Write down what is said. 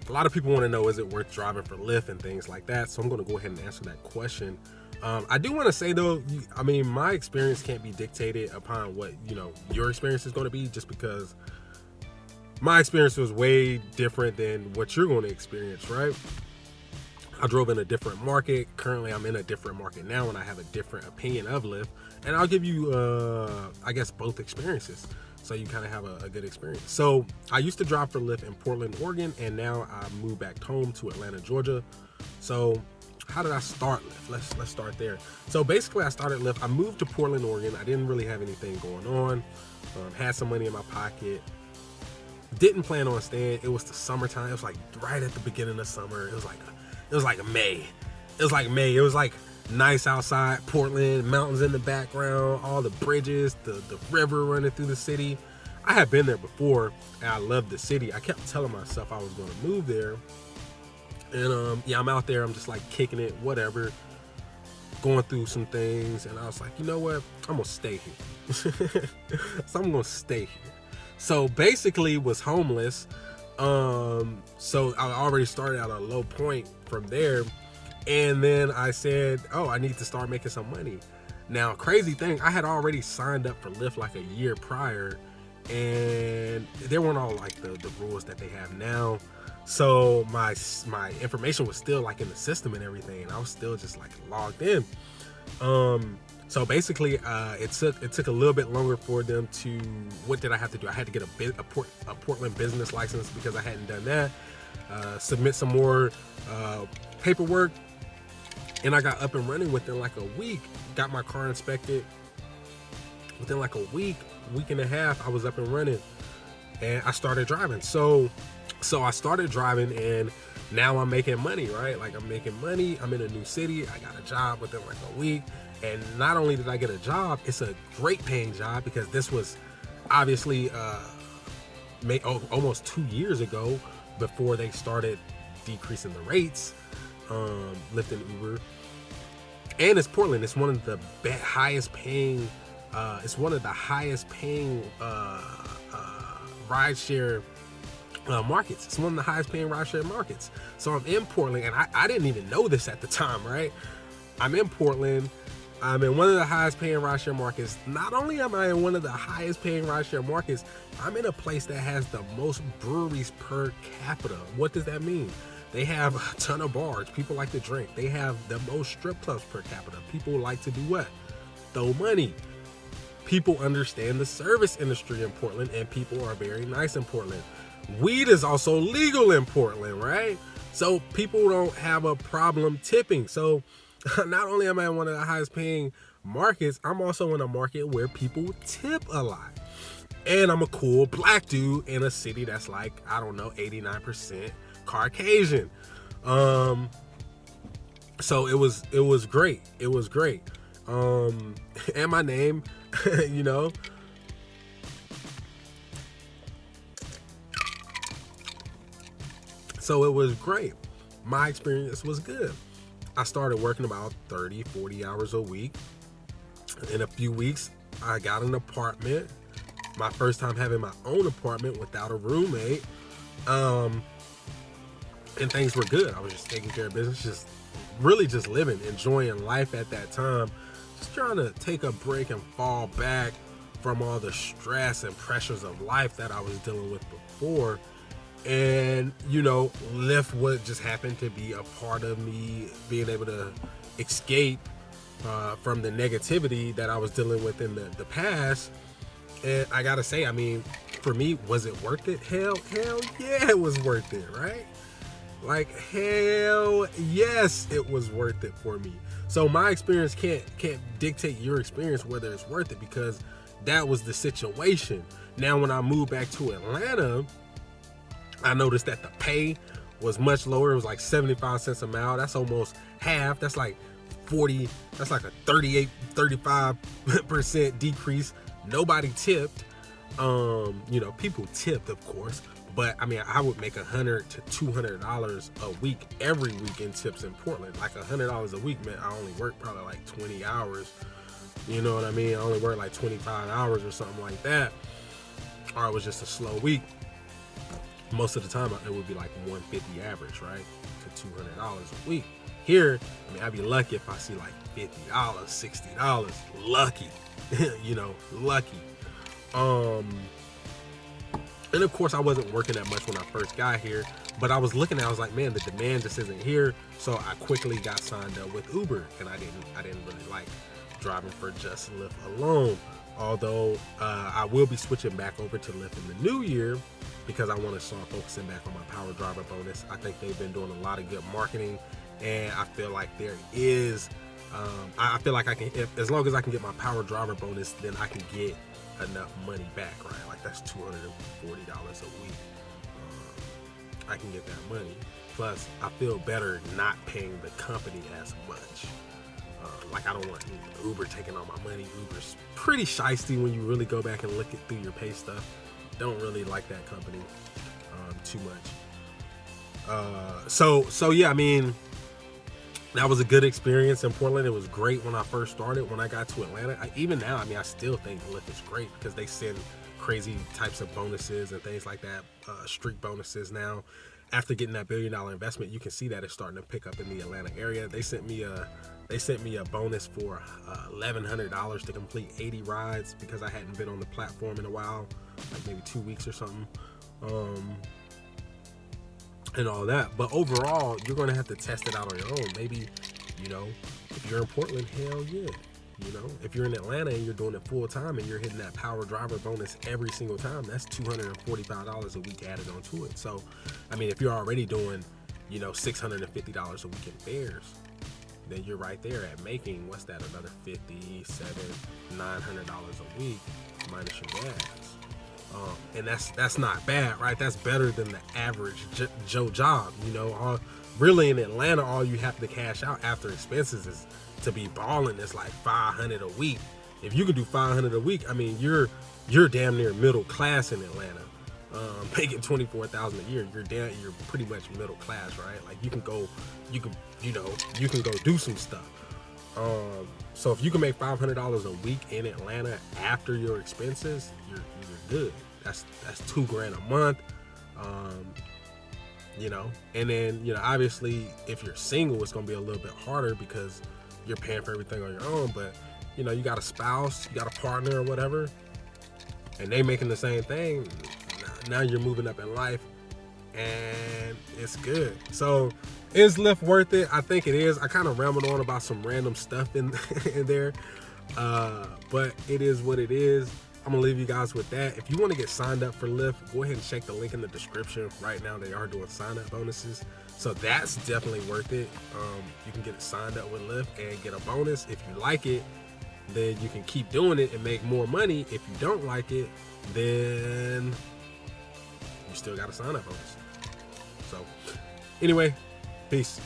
a lot of people want to know, is it worth driving for Lyft and things like that? So I'm going to go ahead and answer that question. I do want to say though, I mean, my experience can't be dictated upon what, your experience is going to be, just because my experience was way different than what you're going to experience, right? I drove in a different market. Currently, I'm in a different market now, and I have a different opinion of Lyft. And I'll give you, I guess, both experiences, so you kind of have a good experience. So I used to drive for Lyft in Portland, Oregon, and now I moved back home to Atlanta, Georgia. So how did I start Lyft? Let's start there. So basically, I started Lyft. I moved to Portland, Oregon. I didn't really have anything going on. Had some money in my pocket. Didn't plan on staying. It was the summertime. It was like right at the beginning of summer. It was like May. It was like May. It was like nice outside, Portland, mountains in the background, all the bridges, the river running through the city. I had been there before, and I loved the city. I kept telling myself I was going to move there. And I'm out there. I'm just like kicking it, whatever, going through some things. And I was like, you know what? I'm going to stay here. So I'm going to stay here. So basically was homeless. So I already started at a low point from there. And then I said, oh, I need to start making some money. Now, crazy thing, I had already signed up for Lyft like a year prior, and there weren't all like the rules that they have now. So my information was still like in the system and everything, and I was still just like logged in. So basically, it took a little bit longer for them to. What did I have to do? I had to get a Portland business license because I hadn't done that. Submit some more paperwork, and I got up and running within like a week. Got my car inspected within like a week and a half. I was up and running, and I started driving. So I started driving, and now I'm making money, right? Like I'm making money. I'm in a new city. I got a job within like a week. And not only did I get a job, it's a great paying job, because this was obviously almost 2 years ago, before they started decreasing the rates, Lyft and Uber. And it's Portland. It's one of the highest paying. It's one of the highest paying rideshare markets. It's one of the highest paying rideshare markets. So I'm in Portland, and I didn't even know this at the time, right? I'm in Portland. I'm in one of the highest paying rideshare markets. Not only am I in one of the highest paying rideshare markets, I'm in a place that has the most breweries per capita. What does that mean? They have a ton of bars. People like to drink. They have the most strip clubs per capita. People like to do what? Throw money. People understand the service industry in Portland, and people are very nice in Portland. Weed is also legal in Portland, right? So people don't have a problem tipping. So not only am I in one of the highest paying markets, I'm also in a market where people tip a lot. And I'm a cool black dude in a city that's like, I don't know, 89% Caucasian. So it was great. It was great. And my name, So it was great. My experience was good. I started working about 30, 40 hours a week. In a few weeks, I got an apartment. My first time having my own apartment without a roommate. And things were good. I was just taking care of business, just living, enjoying life at that time. Just trying to take a break and fall back from all the stress and pressures of life that I was dealing with before. And, Lyft would just happen to be a part of me being able to escape from the negativity that I was dealing with in the past. And I gotta say, I mean, for me, was it worth it? Hell yeah, it was worth it, right? Like, hell yes, it was worth it for me. So my experience can't dictate your experience whether it's worth it, because that was the situation. Now, when I moved back to Atlanta, I noticed that the pay was much lower. It was like 75 cents a mile. That's almost half. That's like 40. That's like a 35% decrease. Nobody tipped. People tipped, of course. But I mean, I would make $100 to $200 a week every week in tips in Portland. Like $100 a week meant I only worked probably like 20 hours. You know what I mean? I only worked like 25 hours or something like that. Or it was just a slow week. most of the time it would be like 150 average, right, to $200 a week. Here, I mean, I'd be lucky if I see like $50, $60, lucky, lucky. And of course, I wasn't working that much when I first got here, but I was looking at, I was like, man, the demand just isn't here. So I quickly got signed up with Uber, and I didn't really like driving for just Lyft alone. Although I will be switching back over to Lyft in the new year because I want to start focusing back on my power driver bonus. I think they've been doing a lot of good marketing, and I feel like there is, I feel like I can, as long as I can get my power driver bonus, then I can get enough money back, right? Like that's $240 a week. I can get that money. Plus, I feel better not paying the company as much. Like I don't want Uber taking all my money. Uber's pretty shysty when you really go back and look through your pay stuff. Don't really like that company too much. So yeah, I mean, that was a good experience in Portland. It was great when I first started. When I got to Atlanta, even now, I mean, I still think Lyft is great because they send crazy types of bonuses and things like that, streak bonuses now. After getting that $1 billion investment, you can see that it's starting to pick up in the Atlanta area. They sent me a bonus for $1,100 to complete 80 rides because I hadn't been on the platform in a while, like maybe 2 weeks or something. And all that. But overall, you're going to have to test it out on your own. Maybe, if you're in Portland, hell yeah. If you're in Atlanta and you're doing it full time and you're hitting that power driver bonus every single time, that's $245 a week added onto it. So, I mean, if you're already doing, $650 a week in fares, then you're right there at making, what's that, another $500, $900 a week minus your gas. And that's not bad, right? That's better than the average Joe job. Really in Atlanta, all you have to cash out after expenses is to be balling. It's like $500 a week. If you can do $500 a week, I mean, you're damn near middle class in Atlanta. Making $24,000 a year, you're pretty much middle class, right? Like you can go do some stuff. So if you can make $500 a week in Atlanta after your expenses, you're good. That's $2,000 a month. And then, obviously if you're single, it's going to be a little bit harder because you're paying for everything on your own. But, you got a spouse, you got a partner or whatever, and they making the same thing. Now you're moving up in life and it's good. So is Lyft worth it? I think it is. I kind of rambled on about some random stuff in there. But it is what it is. I'm going to leave you guys with that. If you want to get signed up for Lyft, go ahead and check the link in the description. Right now, they are doing sign-up bonuses. So that's definitely worth it. You can get it signed up with Lyft and get a bonus. If you like it, then you can keep doing it and make more money. If you don't like it, then you still got a sign-up bonus. So anyway, peace.